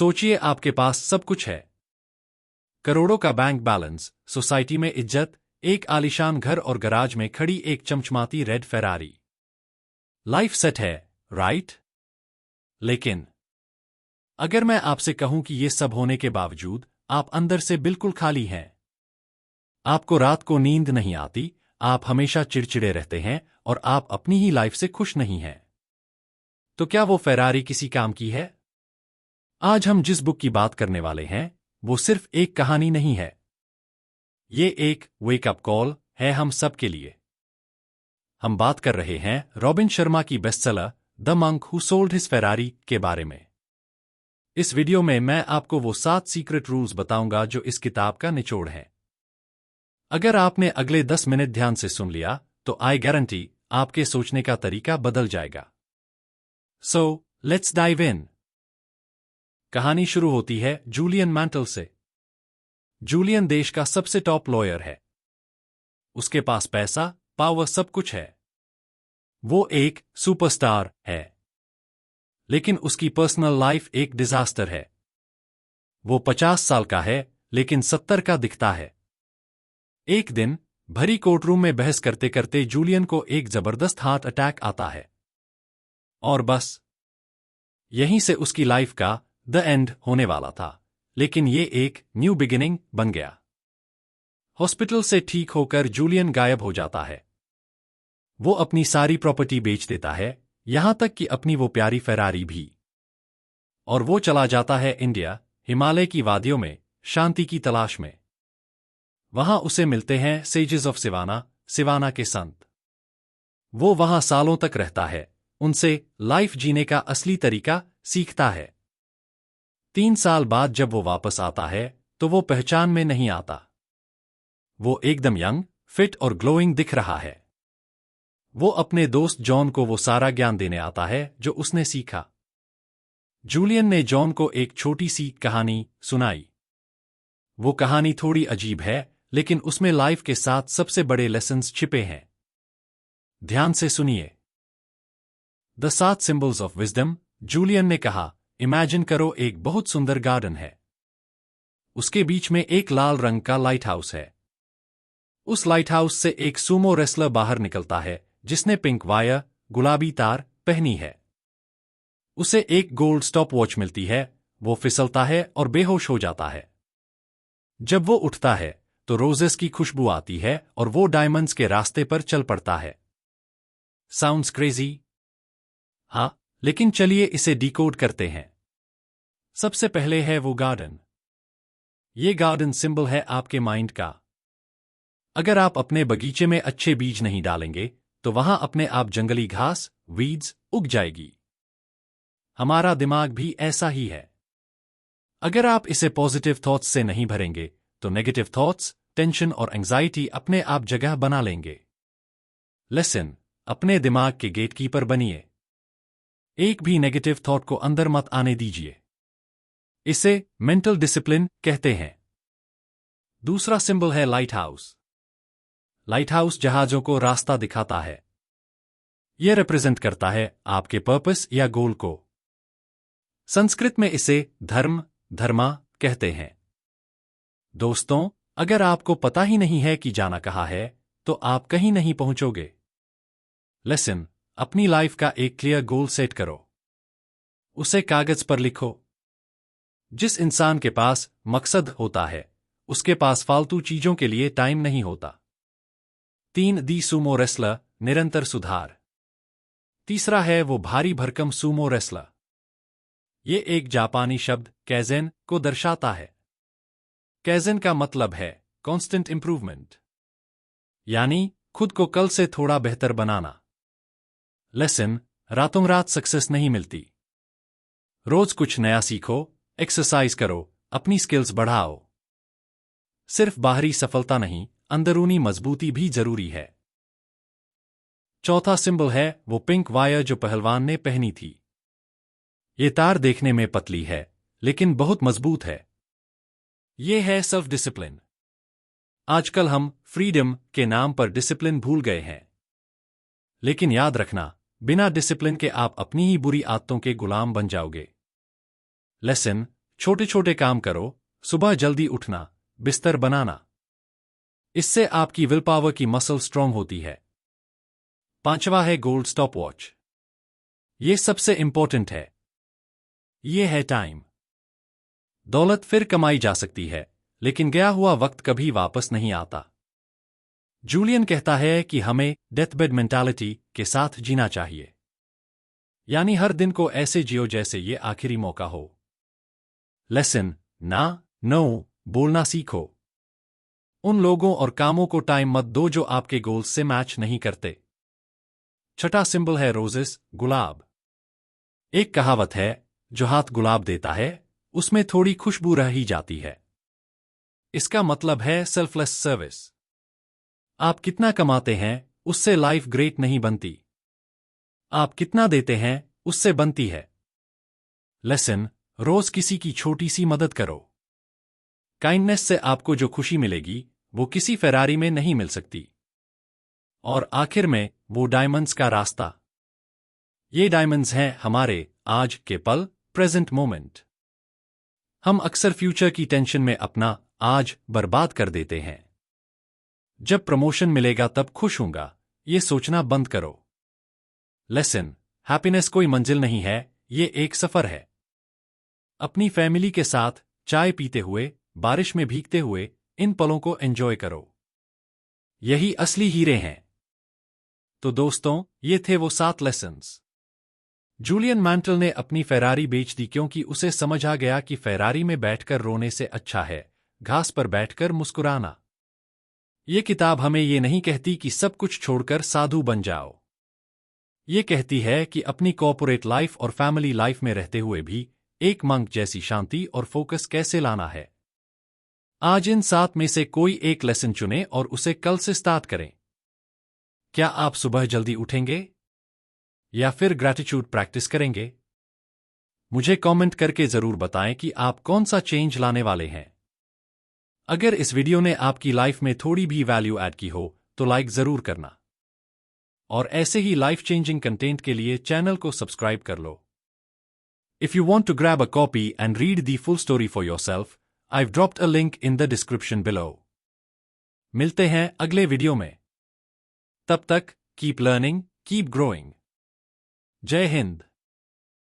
सोचिए आपके पास सब कुछ है। करोड़ों का बैंक बैलेंस, सोसाइटी में इज्जत, एक आलीशान घर और गराज में खड़ी एक चमचमाती रेड फेरारी। लाइफ सेट है, राइट? लेकिन अगर मैं आपसे कहूं कि ये सब होने के बावजूद आप अंदर से बिल्कुल खाली हैं। आपको रात को नींद नहीं आती, आप हमेशा चिड़चिड़े रहते हैं और आप अपनी ही लाइफ से खुश नहीं हैं। तो क्या वो फेरारी किसी काम की है? आज हम जिस बुक की बात करने वाले हैं, वो सिर्फ एक कहानी नहीं है। ये एक वेकअप कॉल है हम सब के लिए। हम बात कर रहे हैं रॉबिन शर्मा की bestseller the monk who sold his Ferrari के बारे में। इस वीडियो में मैं आपको वो 7 सीक्रेट रूल्स बताऊंगा जो इस किताब का निचोड़ है। अगर आपने अगले 10 मिनट ध्यान से सुन लिया, तो आई गारंटी आपके सोचने का तरीका बदल जाएगा। So let's dive in. कहानी शुरू होती है जूलियन मैंटल से। जूलियन देश का सबसे टॉप लॉयर है। उसके पास पैसा, पावर, सब कुछ है। वो एक सुपरस्टार है। लेकिन उसकी पर्सनल लाइफ एक डिजास्टर है। वो 50 साल का है, लेकिन 70 का दिखता है। एक दिन भरी कोर्टरूम में बहस करते करते जूलियन को एक जबरदस्त हार्ट अटैक आता है। और बस यहीं से उसकी लाइफ का द एंड होने वाला था। लेकिन ये एक न्यू बिगिनिंग बन गया। हॉस्पिटल से ठीक होकर जूलियन गायब हो जाता है। वो अपनी सारी प्रॉपर्टी बेच देता है, यहां तक कि अपनी वो प्यारी फेरारी भी। और वो चला जाता है इंडिया, हिमालय की वादियों में, शांति की तलाश में। वहां उसे मिलते हैं सेजेस ऑफ सिवाना, सिवाना के संत। वो वहां सालों तक रहता है, उनसे लाइफ जीने का असली तरीका सीखता है। 3 साल बाद जब वो वापस आता है, तो वो पहचान में नहीं आता। वो एकदम यंग, फिट और ग्लोइंग दिख रहा है। वो अपने दोस्त जॉन को वो सारा ज्ञान देने आता है जो उसने सीखा। जूलियन ने जॉन को एक छोटी सी कहानी सुनाई। वो कहानी थोड़ी अजीब है, लेकिन उसमें लाइफ के 7 सबसे बड़े लेसन्स छिपे हैं। ध्यान से सुनिए। The 7 symbols of wisdom. Julian ने कहा, इमेजिन करो एक बहुत सुंदर गार्डन है। उसके बीच में एक लाल रंग का लाइट हाउस है। उस लाइट हाउस से एक सूमो रेसलर बाहर निकलता है, जिसने पिंक वायर, गुलाबी तार पहनी है। उसे एक गोल्ड स्टॉप वॉच मिलती है। वो फिसलता है और बेहोश हो जाता है। जब वो उठता है, तो रोजेस की खुशबू आती है और वो डायमंड्स के रास्ते पर चल पड़ता है। Sounds crazy? हाँ, लेकिन चलिए इसे डिकोड करते हैं। सबसे पहले है वो गार्डन। ये गार्डन सिंबल है आपके माइंड का। अगर आप अपने बगीचे में अच्छे बीज नहीं डालेंगे, तो वहां अपने आप जंगली घास, वीड्स उग जाएगी। हमारा दिमाग भी ऐसा ही है। अगर आप इसे पॉजिटिव थॉट्स से नहीं भरेंगे, तो नेगेटिव थॉट्स, टेंशन और एंजाइटी अपने आप जगह बना लेंगे। लेसन, अपने दिमाग के गेटकीपर बनिए। एक भी नेगेटिव थॉट को अंदर मत आने दीजिए। इसे मेंटल डिसिप्लिन कहते हैं। दूसरा सिंबल है लाइट हाउस। लाइट हाउस जहाजों को रास्ता दिखाता है। यह रिप्रेजेंट करता है आपके पर्पस या गोल को। संस्कृत में इसे धर्म, धर्मा कहते हैं। दोस्तों, अगर आपको पता ही नहीं है कि जाना कहाँ है, तो आप कहीं नहीं पहुंचोगे। लेसन, अपनी लाइफ का एक क्लियर गोल सेट करो। उसे कागज पर लिखो। जिस इंसान के पास मकसद होता है, उसके पास फालतू चीजों के लिए टाइम नहीं होता। 3 दी सूमो रेसलर, निरंतर सुधार। तीसरा है वो भारी भरकम सूमो रेसलर। ये एक जापानी शब्द कैजेन को दर्शाता है। कैजेन का मतलब है कांस्टेंट इंप्रूवमेंट, यानी खुद को कल से थोड़ा बेहतर बनाना। लेसन, रातों रात सक्सेस नहीं मिलती। रोज कुछ नया सीखो, एक्सरसाइज करो, अपनी स्किल्स बढ़ाओ। सिर्फ बाहरी सफलता नहीं, अंदरूनी मजबूती भी जरूरी है। चौथा सिंबल है वो पिंक वायर जो पहलवान ने पहनी थी। ये तार देखने में पतली है, लेकिन बहुत मजबूत है। ये है सेल्फ डिसिप्लिन। आजकल हम फ्रीडम के नाम पर डिसिप्लिन भूल गए हैं। लेकिन याद रखना, बिना डिसिप्लिन के आप अपनी ही बुरी आदतों के गुलाम बन जाओगे। लेसन, छोटे छोटे काम करो, सुबह जल्दी उठना, बिस्तर बनाना। इससे आपकी विल पावर की मसल स्ट्रांग होती है। 5वां है गोल्ड स्टॉप वॉच। ये सबसे इंपॉर्टेंट है। ये है टाइम। दौलत फिर कमाई जा सकती है, लेकिन गया हुआ वक्त कभी वापस नहीं आता। जूलियन कहता है कि हमें डेथबेड मेंटालिटी के साथ जीना चाहिए, यानी हर दिन को ऐसे जियो जैसे ये आखिरी मौका हो। लेसन ना नो बोलना सीखो। उन लोगों और कामों को टाइम मत दो जो आपके गोल्स से मैच नहीं करते। छठा सिंबल है रोजेस, गुलाब। एक कहावत है, जो हाथ गुलाब देता है उसमें थोड़ी खुशबू रह ही जाती है। इसका मतलब है सेल्फलेस सर्विस। आप कितना कमाते हैं उससे लाइफ ग्रेट नहीं बनती। आप कितना देते हैं उससे बनती है। लेसन, रोज किसी की छोटी सी मदद करो। काइंडनेस से आपको जो खुशी मिलेगी वो किसी फेरारी में नहीं मिल सकती। और आखिर में वो डायमंड्स का रास्ता। ये डायमंड्स हैं हमारे आज के पल, प्रेजेंट मोमेंट। हम अक्सर फ्यूचर की टेंशन में अपना आज बर्बाद कर देते हैं। जब प्रमोशन मिलेगा तब खुश होऊंगा, ये सोचना बंद करो। लेसन, हैप्पीनेस कोई मंजिल नहीं है, ये एक सफर है। अपनी फैमिली के साथ चाय पीते हुए, बारिश में भीगते हुए इन पलों को एंजॉय करो। यही असली हीरे हैं। तो दोस्तों, ये थे वो 7 लेसन्स। जूलियन मैंटल ने अपनी फेरारी बेच दी क्योंकि उसे समझ आ गया कि फेरारी में बैठकर रोने से अच्छा है घास पर बैठकर मुस्कुराना। ये किताब हमें ये नहीं कहती कि सब कुछ छोड़कर साधु बन जाओ। ये कहती है कि अपनी कॉर्पोरेट लाइफ और फैमिली लाइफ में रहते हुए भी एक मंक जैसी शांति और फोकस कैसे लाना है। आज इन 7 में से कोई एक लेसन चुनें और उसे कल से स्टार्ट करें। क्या आप सुबह जल्दी उठेंगे या फिर ग्रैटिट्यूड प्रैक्टिस करेंगे? मुझे कमेंट करके जरूर बताएं कि आप कौन सा चेंज लाने वाले हैं। अगर इस वीडियो ने आपकी लाइफ में थोड़ी भी वैल्यू ऐड की हो तो लाइक जरूर करना। और ऐसे ही लाइफ चेंजिंग कंटेंट के लिए चैनल को सब्सक्राइब कर लो। If you want to grab a copy and read the full story for yourself, I've dropped a link in the description below. मिलते हैं अगले वीडियो में। तब तक, keep learning, keep growing. जय हिंद।